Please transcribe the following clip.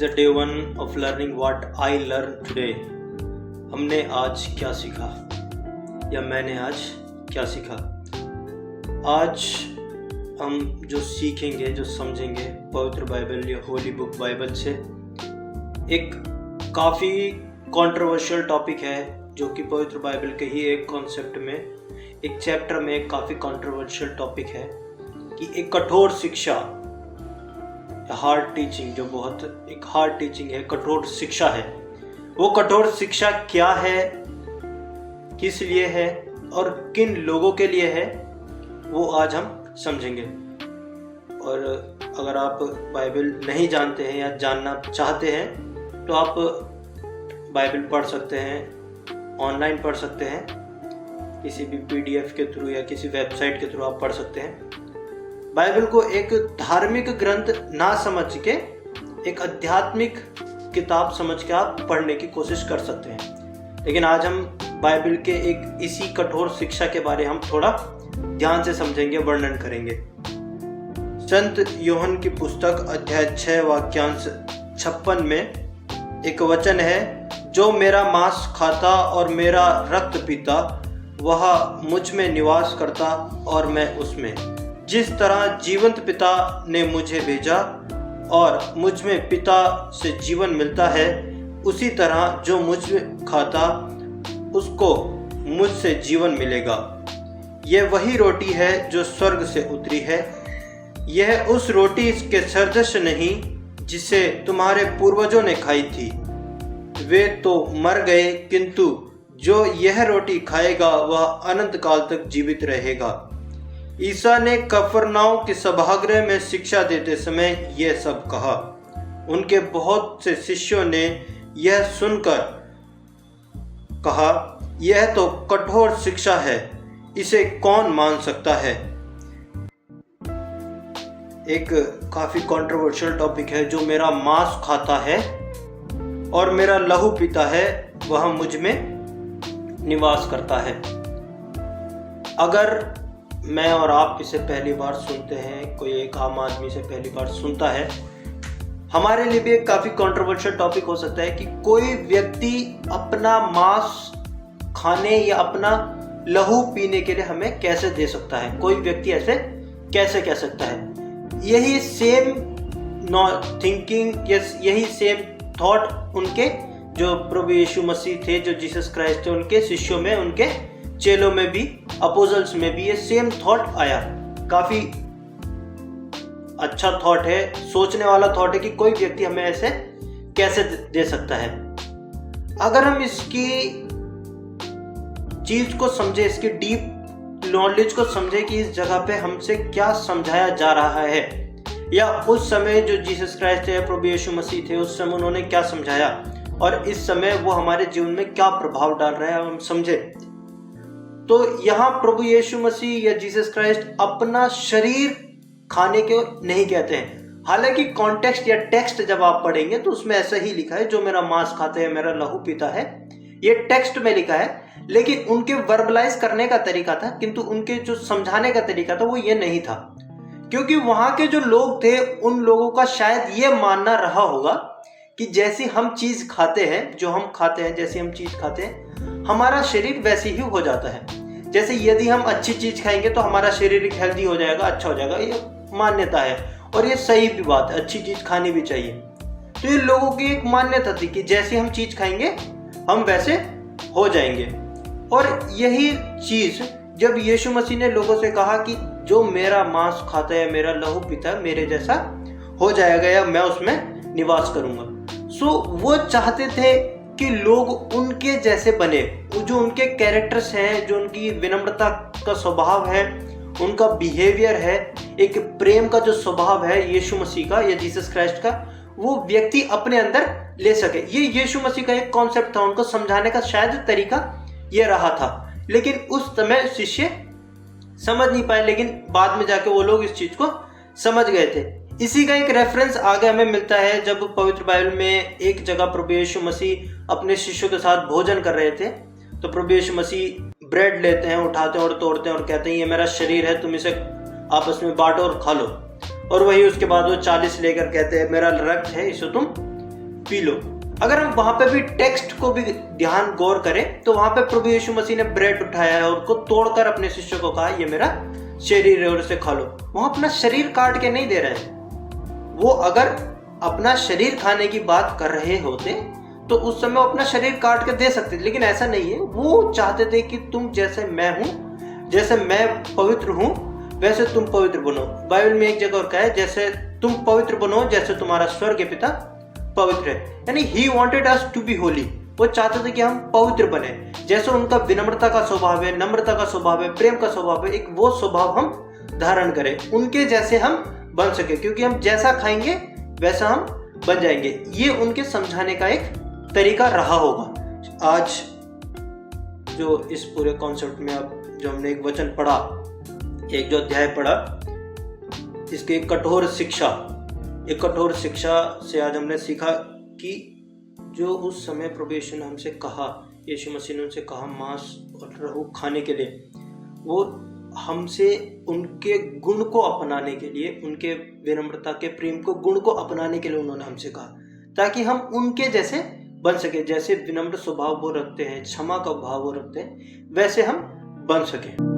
Is a day one of learning what I learn today. हमने आज क्या सीखा या मैंने आज क्या सीखा। आज हम जो सीखेंगे, जो समझेंगे पवित्र बाइबल या होली बुक बाइबल से, एक काफ़ी कंट्रोवर्शियल टॉपिक है जो कि पवित्र बाइबल के ही एक कॉन्सेप्ट में, एक चैप्टर में एक काफ़ी कंट्रोवर्शियल टॉपिक है कि एक कठोर शिक्षा, हार्ड टीचिंग, जो बहुत एक हार्ड टीचिंग है, कठोर शिक्षा है। वो कठोर शिक्षा क्या है, किस लिए है और किन लोगों के लिए है, वो आज हम समझेंगे। और अगर आप बाइबल नहीं जानते हैं या जानना चाहते हैं तो आप बाइबल पढ़ सकते हैं, ऑनलाइन पढ़ सकते हैं, किसी भी पीडीएफ के थ्रू या किसी वेबसाइट के थ्रू आप पढ़ सकते हैं। बाइबल को एक धार्मिक ग्रंथ ना समझ के एक आध्यात्मिक किताब समझ के आप पढ़ने की कोशिश कर सकते हैं। लेकिन आज हम बाइबल के एक इसी कठोर शिक्षा के बारे हम थोड़ा ध्यान से समझेंगे, वर्णन करेंगे। संत यूहन्ना की पुस्तक अध्याय 6 वाक्यांश 56 में एक वचन है, जो मेरा मांस खाता और मेरा रक्त पीता वह मुझ में निवास करता और मैं उसमें। जिस तरह जीवंत पिता ने मुझे भेजा और मुझ में पिता से जीवन मिलता है, उसी तरह जो मुझ में खाता उसको मुझसे जीवन मिलेगा। यह वही रोटी है जो स्वर्ग से उतरी है। यह उस रोटी के सदृश नहीं जिसे तुम्हारे पूर्वजों ने खाई थी। वे तो मर गए, किंतु जो यह रोटी खाएगा वह अनंत काल तक जीवित रहेगा। ईसा ने कफरनाउम के सभागृह में शिक्षा देते समय यह सब कहा। उनके बहुत से शिष्यों ने यह सुनकर कहा, यह तो कठोर शिक्षा है, इसे कौन मान सकता है। एक काफी कंट्रोवर्शियल टॉपिक है, जो मेरा मांस खाता है और मेरा लहू पीता है वह मुझ में निवास करता है। अगर मैं और आप इसे पहली बार सुनते हैं, कोई एक आम आदमी से पहली बार सुनता है, हमारे लिए भी एक काफ़ी कंट्रोवर्शियल टॉपिक हो सकता है कि कोई व्यक्ति अपना मांस खाने या अपना लहू पीने के लिए हमें कैसे दे सकता है, कोई व्यक्ति ऐसे कैसे कह सकता है। यही सेम थिंकिंग, यही सेम थॉट उनके जो प्रभु यीशु मसीह थे, जो जीसस क्राइस्ट थे, उनके शिष्यों में, उनके चेलों में भी, अपोजल्स में भी ये सेम थॉट आया। काफी अच्छा थॉट है, सोचने वाला थॉट है कि कोई व्यक्ति हमें ऐसे कैसे दे सकता है। अगर हम इसकी चीज को समझे, इसकी डीप नॉलेज को समझे कि इस जगह पे हमसे क्या समझाया जा रहा है, या उस समय जो जीसस क्राइस्ट थे, प्रभु यीशु मसीह थे, उस समय उन्होंने क्या समझाया और इस समय वो हमारे जीवन में क्या प्रभाव डाल रहा है, हम समझे। तो यहाँ प्रभु यीशु मसीह या जीसस क्राइस्ट अपना शरीर खाने के नहीं कहते हैं। हालांकि कॉन्टेक्स्ट या टेक्स्ट जब आप पढ़ेंगे तो उसमें ऐसा ही लिखा है, जो मेरा मांस खाता है, मेरा लहू पीता है, ये टेक्स्ट में लिखा है। लेकिन उनके वर्बलाइज करने का तरीका था, किंतु उनके जो समझाने का तरीका था वो ये नहीं था, क्योंकि वहां के जो लोग थे उन लोगों का शायद ये मानना रहा होगा कि जैसी हम चीज खाते हैं, जो हम खाते हैं, जैसी हम चीज खाते हैं, हमारा शरीर वैसे ही हो जाता है। जैसे यदि हम अच्छी चीज खाएंगे तो हमारा शरीर हेल्दी हो जाएगा, अच्छा हो जाएगा, ये मान्यता है और ये सही भी बात है, अच्छी चीज खानी भी चाहिए। तो ये लोगों की एक मान्यता थी कि जैसी हम चीज खाएंगे हम वैसे हो जाएंगे। और यही चीज जब यीशु मसीह ने लोगों से कहा कि जो मेरा मांस खाता है, मेरा लहू पीता है, मेरे जैसा हो जाएगा या मैं उसमें निवास करूंगा। सो वो चाहते थे कि लोग उनके जैसे बने, जो उनके कैरेक्टर्स हैं, जो उनकी विनम्रता का स्वभाव है, उनका बिहेवियर है, एक प्रेम का जो स्वभाव है यीशु मसीह का या जीसस क्राइस्ट का, वो व्यक्ति अपने अंदर ले सके। ये यीशु मसीह का एक कॉन्सेप्ट था, उनको समझाने का शायद तरीका ये रहा था। लेकिन उस समय शिष्य समझ नहीं पाए, लेकिन बाद में जाके वो लोग इस चीज को समझ गए थे। इसी का एक रेफरेंस आगे हमें मिलता है जब पवित्र बाइबल में एक जगह प्रभु यीशु मसीह अपने शिष्यों के साथ भोजन कर रहे थे, तो प्रभु यीशु मसीह ब्रेड लेते हैं, उठाते हैं और तोड़ते हैं और कहते हैं ये मेरा शरीर है, तुम इसे आपस में बांटो और खा लो। और वही उसके बाद वो 40 लेकर कहते हैं मेरा रक्त है, इसे तुम पी लो। अगर हम वहां पे भी टेक्स्ट को भी ध्यान गौर करें तो वहां पे प्रभु यीशु मसीह ने ब्रेड उठाया है और उसको तोड़कर अपने शिष्यों को कहा ये मेरा शरीर है और इसे खा लो। वहां अपना शरीर काट के नहीं दे रहे हैं। वो अगर अपना शरीर खाने की बात कर रहे होते तो उस समय वो अपना शरीर काट के दे सकते थे, लेकिन ऐसा नहीं है। वो चाहते थे कि तुम जैसे मैं हूं, जैसे मैं पवित्र हूं वैसे तुम पवित्र बनो। बाइबल में एक जगह और कहा है जैसे तुम पवित्र बनो जैसे तुम्हारा स्वर्गीय पिता पवित्र है। यानी he wanted us to be holy. वो चाहते थे कि हम पवित्र बने। जैसे उनका विनम्रता का स्वभाव है, नम्रता का स्वभाव है, प्रेम का स्वभाव है, एक वो स्वभाव हम धारण करें, उनके जैसे हम बन सके, क्योंकि हम जैसा खाएंगे वैसा हम बन जाएंगे। ये उनके समझाने का एक तरीका रहा होगा। आज जो इस पूरे कॉन्सेप्ट में अब जो हमने एक वचन पढ़ा, एक जो अध्याय पढ़ा, इसकी एक कठोर शिक्षा से आज हमने सीखा कि जो उस समय प्रभु यीशु ने हमसे कहा, यीशु मसीह ने उनसे कहा मांस और लहू खाने के लिए, वो हमसे उनके गुण को अपनाने के लिए, उनके विनम्रता के प्रेम को गुण को अपनाने के लिए उन्होंने हमसे कहा, ताकि हम उनके जैसे बन सके। जैसे विनम्र स्वभाव वो रखते हैं, क्षमा का भाव वो रखते हैं, वैसे हम बन सके।